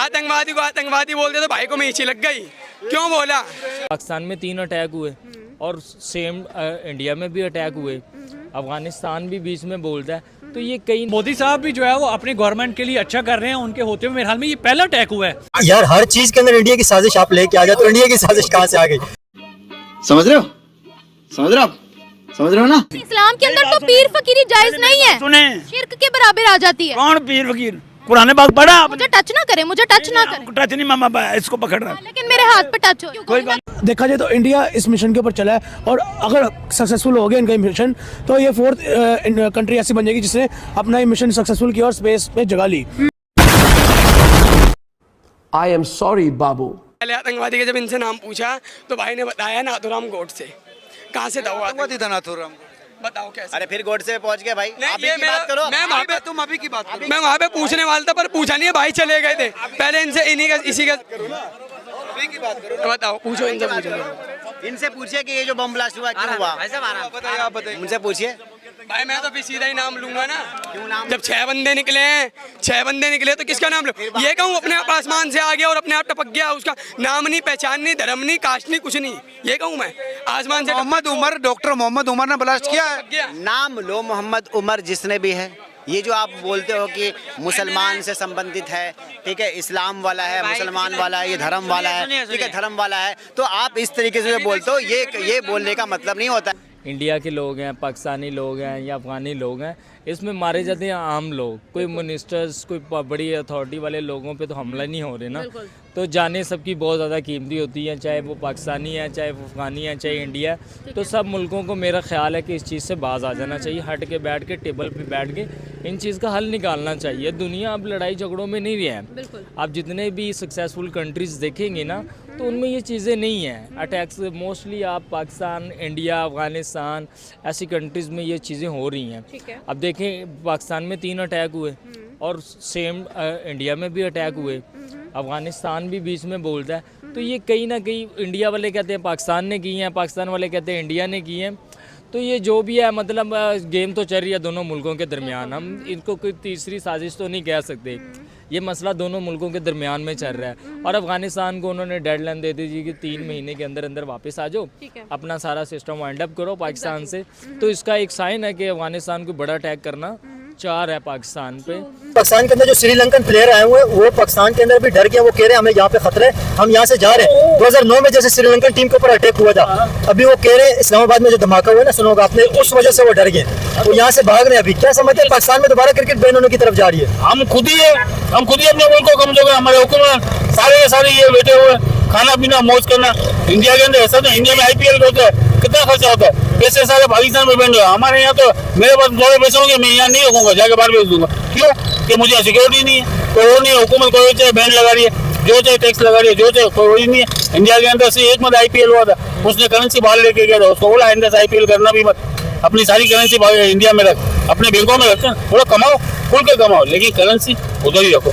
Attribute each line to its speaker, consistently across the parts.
Speaker 1: आतंकवादी को आतंकवादी बोलते तो भाई को मीठी लग गई, क्यों बोला?
Speaker 2: पाकिस्तान में 3 अटैक हुए और सेम इंडिया में भी अटैक हुए, अफगानिस्तान भी बीच में बोलता है, तो ये कई
Speaker 3: मोदी साहब भी जो है वो अपनी गवर्नमेंट के लिए अच्छा कर रहे हैं, उनके होते हुए मेरे ख्याल में ये पहला अटैक हुआ है।
Speaker 4: यार हर चीज के अंदर इंडिया की साजिश आप लेके आ गए, तो इंडिया की साजिश कहाँ से आ गई?
Speaker 5: समझ रहे हो? समझ रहे हो आप? समझ रहे हो ना?
Speaker 6: इस्लाम के अंदर तो पीर फकीरी जायज नहीं है,
Speaker 3: सुने
Speaker 6: शिर्क के बराबर आ जाती है।
Speaker 3: कौन पीर फकीर? कुरान पाक पढ़ा?
Speaker 6: मुझे टच ना करे, मुझे टच ना करे।
Speaker 3: टच नहीं मामा, इसको पकड़ रहा है,
Speaker 6: लेकिन मेरे हाथ पे टच हो।
Speaker 3: कोई बात।
Speaker 7: देखा जाए तो इंडिया इस मिशन के ऊपर चला है, और अगर सक्सेसफुल हो गया इनका मिशन तो ये 4th कंट्री ऐसी बन जाएगी जिसने अपना मिशन सक्सेसफुल किया और स्पेस पे जगह ली।
Speaker 8: आई एम सॉरी बाबू।
Speaker 1: पहले आतंकवादी का जब इनसे नाम पूछा तो भाई ने बताया नाथुराम गोडसे। कहाँ से था वो आतंकवादी? था नाथुराम। बताओ कैसे?
Speaker 5: अरे फिर गोड से पहुंच गए भाई।
Speaker 1: नहीं,
Speaker 5: अभी
Speaker 1: ये
Speaker 5: की बात करो।
Speaker 1: मैं वहाँ पे,
Speaker 5: तुम अभी की बात करो।
Speaker 1: मैं वहाँ पे पूछने वाला था पर पूछा नहीं है, भाई चले गए थे। पहले इनसे इन्हीं का इसी का
Speaker 5: की बात करो।
Speaker 1: बताओ, पूछो इनसे, पूछो
Speaker 5: इनसे पूछिए कि ये जो बम ब्लास्ट हुआ क्यों हुआ? बताइए, आप बताइए। उनसे पूछिए
Speaker 1: भाई। मैं तो फिर सीधा ही नाम लूंगा ना।
Speaker 5: क्यों नाम?
Speaker 1: जब 6 बंदे निकले हैं, 6 बंदे निकले तो किसका नाम लो? ये कहूँ अपने आप आसमान से आ गया और अपने आप टपक गया, उसका नाम नहीं, पहचान नहीं, धर्म नहीं, कास्ट नहीं, कुछ नहीं। ये कहूँ मैं आसमान से
Speaker 9: मोहम्मद उमर, डॉक्टर मोहम्मद उमर ने ब्लास्ट किया है।
Speaker 5: नाम लो मोहम्मद उमर जिसने भी है। ये जो आप बोलते हो कि मुसलमान से संबंधित है, ठीक है, इस्लाम वाला है, मुसलमान वाला है, ये धर्म वाला है, ठीक है, धर्म वाला है, तो आप इस तरीके से बोलते हो, ये बोलने का मतलब नहीं होता।
Speaker 2: इंडिया के लोग हैं, पाकिस्तानी लोग हैं या अफगानी लोग हैं, इसमें मारे जाते हैं आम लोग। कोई मिनिस्टर्स, कोई बड़ी अथॉरिटी वाले लोगों पे तो हमला नहीं हो रहे ना। तो जाने सबकी बहुत ज़्यादा कीमती होती है, चाहे वो पाकिस्तानी है, चाहे वो अफगानी है, चाहे इंडिया है। तो सब मुल्कों को मेरा ख्याल है कि इस चीज़ से बाज आ जाना चाहिए, हट के बैठ के टेबल पे बैठ के इन चीज़ का हल निकालना चाहिए। दुनिया अब लड़ाई झगड़ों में नहीं रही है। आप जितने भी सक्सेसफुल कंट्रीज़ देखेंगे ना तो उनमें ये चीज़ें नहीं हैं। अटैक्स मोस्टली आप पाकिस्तान, इंडिया, अफगानिस्तान ऐसी कंट्रीज़ में ये चीज़ें हो रही हैं। अब देखें पाकिस्तान में 3 अटैक हुए और सेम इंडिया में भी अटैक हुए, अफगानिस्तान भी बीच में बोलता है, तो ये कहीं ना कहीं इंडिया वाले कहते हैं पाकिस्तान ने की हैं, पाकिस्तान वाले कहते हैं इंडिया ने की हैं। तो ये जो भी है मतलब गेम तो चल रही है दोनों मुल्कों के दरमियान। हम इनको कोई तीसरी साजिश तो नहीं कह सकते। ये मसला दोनों मुल्कों के दरमियान में चल रहा है। और अफगानिस्तान को उन्होंने डेडलाइन दे दी कि 3 महीने के अंदर अंदर वापस आ जाओ, अपना सारा सिस्टम वाइंड अप करो पाकिस्तान से। तो इसका एक साइन है कि अफगानिस्तान को बड़ा अटैक करना 4 है पाकिस्तान पे।
Speaker 4: पाकिस्तान के अंदर जो श्रीलंकन प्लेयर आए हुए हैं वो पाकिस्तान के अंदर भी डर गए, वो कह रहे हैं हमें यहाँ पे खतरा है, हम यहाँ से जा रहे हैं। 2009 में जैसे श्रीलंकन टीम के ऊपर अटैक हुआ था, अभी वो कह रहे हैं इस्लामाबाद में जो धमाका हुआ ना, सुनोगा आपने, उस वजह से वो डर गए, वो यहाँ से भाग रहे हैं। अभी क्या समझते हैं पाकिस्तान में दोबारा क्रिकेट बैन होने की तरफ जा रही है?
Speaker 10: हम खुद ही अपने मुल्क को कमजोर, हमारे हुकूमत सारे ये बैठे हुए खाना पीना मौज करना। इंडिया के अंदर ऐसा तो इंडिया में IPL होता है, कितना खर्चा होता है, पैसे सारे पाकिस्तान में बैंड। हमारे यहाँ तो मेरे पास थोड़े पैसे होंगे, मैं यहाँ नहीं रखूंगा, जाके बाहर भेज दूंगा। क्यों? कि मुझे सिक्योरिटी नहीं है, कोई वो नहीं है। हुकूमत कोई चाहे बैंड लगा रही है, जो चाहे टैक्स लगा रही है, जो चाहे, कोई नहीं है। इंडिया के अंदर से एक मत IPL हुआ था, उसने करेंसी बाहर लेके गया था, उसको बोला आइंदा से IPL करना भी मत, अपनी सारी करेंसी इंडिया में रख, अपने बैंकों में रख, थोड़ा कमाओ, खुल के कमाओ, लेकिन करेंसी उधर ही रखो।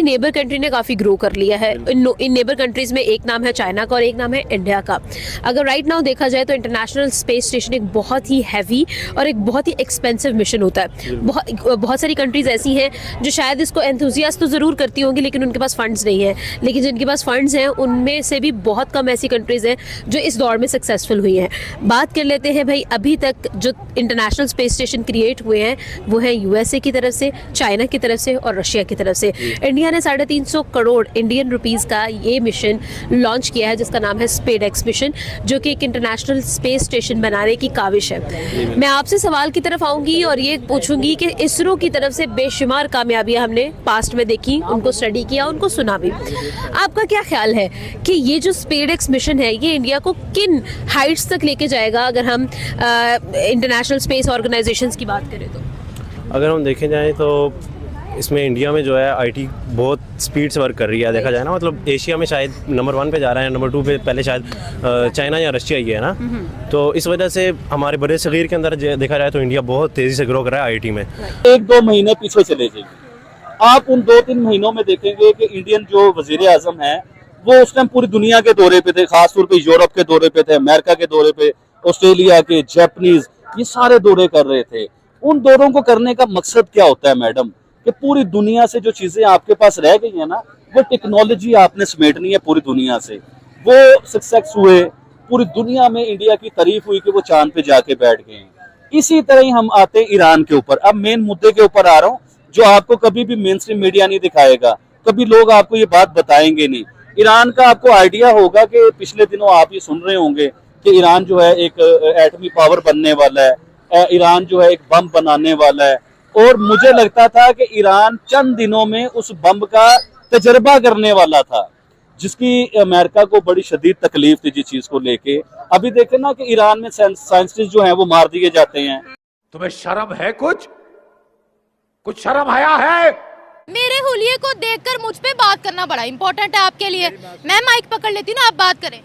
Speaker 11: नेबर कंट्री ने काफ़ी ग्रो कर लिया है। इन नेबर कंट्रीज में एक नाम है चाइना का और एक नाम है इंडिया का। अगर राइट नाउ देखा जाए तो इंटरनेशनल स्पेस स्टेशन एक बहुत ही हैवी और एक बहुत ही एक्सपेंसिव मिशन होता है। बहुत सारी कंट्रीज ऐसी हैं जो शायद इसको एंथुजियास्ट तो ज़रूर करती होंगी लेकिन उनके पास फंड्स नहीं है। लेकिन जिनके पास फंड्स हैं उनमें से भी बहुत कम ऐसी कंट्रीज़ हैं जो इस दौर में सक्सेसफुल हुई हैं। बात कर लेते हैं भाई, अभी तक जो इंटरनेशनल स्पेस स्टेशन क्रिएट हुए हैं वो हैं USA की तरफ से, चाइना की तरफ से और रशिया की तरफ से। इंडिया ने 350 करोड़ इंडियन रुपीस का ये मिशन लॉन्च किया है जिसका नाम है स्पेडएक्स मिशन, जो कि एक इंटरनेशनल स्पेस स्टेशन बनाने की काविश है। मैं आपसे सवाल की तरफ आऊंगी और ये पूछूंगी कि इसरो की तरफ से बेशुमार कामयाबियां हमने पास्ट में देखी, उनको स्टडी किया, उनको सुना भी। आपका क्या ख्याल है कि ये जो स्पेडएक्स मिशन है ये इंडिया को किन हाइट्स तक लेके जाएगा अगर हम इंटरनेशनल स्पेस ऑर्गेनाइजेशंस की बात करें तो?
Speaker 12: अगर हम देखें जाए तो इसमें इंडिया में जो है IT बहुत स्पीड से वर्क कर रही है। देखा जाए ना, मतलब एशिया में शायद नंबर 1 पे जा रहा है, नंबर 2 पे पहले शायद चाइना या रशिया ही है ना। तो इस वजह से हमारे बड़े सगीर के अंदर देखा जाए तो इंडिया बहुत तेज़ी से ग्रो कर रहा है IT में।
Speaker 10: 1-2 महीने पीछे चले जाइए आप, उन 2-3 महीनों में देखेंगे कि इंडियन जो वजीर आजम है वो उस टाइम पूरी दुनिया के दौरे पे थे, खासतौर पे यूरोप के दौरे पे थे, अमेरिका के दौरे पे, ऑस्ट्रेलिया के, जापानीज, ये सारे दौरे कर रहे थे। उन दौरों को करने का मकसद क्या होता है मैडम, कि पूरी दुनिया से जो चीजें आपके पास रह गई है ना, वो टेक्नोलॉजी आपने समेटनी है पूरी दुनिया से। वो सक्सेस हुए, पूरी दुनिया में इंडिया की तारीफ हुई कि वो चांद पे जाके बैठ गए हैं। इसी तरह ही हम आते हैं ईरान के ऊपर। अब मेन मुद्दे के ऊपर आ रहा हूँ, जो आपको कभी भी मेन स्ट्रीम मीडिया नहीं दिखाएगा, कभी लोग आपको ये बात बताएंगे नहीं। ईरान का आपको आइडिया होगा कि पिछले दिनों आप ये सुन रहे होंगे कि ईरान जो है एक एटमी पावर बनने वाला है, ईरान जो है एक बम बनाने वाला है, और मुझे लगता था कि ईरान चंद दिनों में उस बम का तजर्बा करने वाला था, जिसकी अमेरिका को बड़ी शदीद तकलीफ थी जिस चीज को लेके। अभी देखें ना कि ईरान में साइंटिस्ट जो हैं वो मार दिए जाते हैं।
Speaker 9: तुम्हें शर्म है? कुछ शर्म आया है?
Speaker 6: मेरे हुलिये को देखकर मुझ पे बात करना बड़ा इम्पोर्टेंट है आपके लिए। मैं माइक पकड़ लेती हूँ ना, आप बात करें।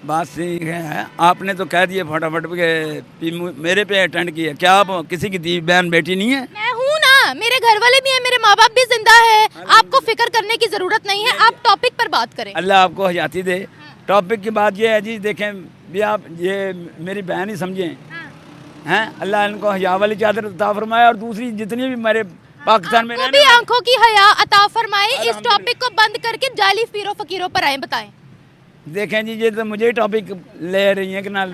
Speaker 1: बात सही है, आपने तो कह दिया फटाफट के मेरे पे अटेंड किया। क्या आप किसी की दी बहन बेटी नहीं है?
Speaker 6: मैं हूँ ना, मेरे घर वाले भी हैं, मेरे माँ बाप भी जिंदा है। आपको फिक्र करने की जरूरत नहीं है, आप टॉपिक पर बात करें।
Speaker 1: अल्लाह आपको हयाती दे। टॉपिक की बात ये है जी, देखें भी आप ये मेरी बहन ही समझें हैं, अल्लाह इनको हया वाली चादर अता फरमाए, और दूसरी जितनी भी मेरे पाकिस्तान में
Speaker 6: भी आंखों की हया अता फरमाए। इस टॉपिक को बंद करके जाली पीरों फकीरों पर आए, बताएं।
Speaker 1: देखें जी, ये तो मुझे टॉपिक ले रही है कि ना,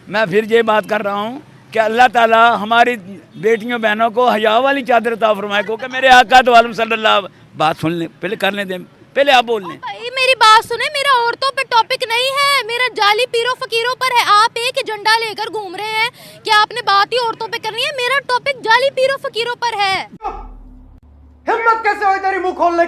Speaker 1: मैं फिर ये बात कर रहा हूँ कि अल्लाह ताला हमारी बेटियों बहनों को हया वाली चादर अता फरमाए, क्योंकि मेरे आका तो आलम सल्लल्लाहु बात सुन ले, पहले करने दें, पहले आप बोल लें।
Speaker 6: भाई मेरी बात सुने, मेरा औरतों पे टॉपिक नहीं है, मेरा जाली पीरों फकीरों पर है। आप एक झंडा लेकर घूम रहे हैं कि आपने बात ही औरतों पे करनी है। मेरा टॉपिक जाली पीरों फकीरों पर है।
Speaker 9: हिम्मत कैसे हुई तेरी मुंह खोलने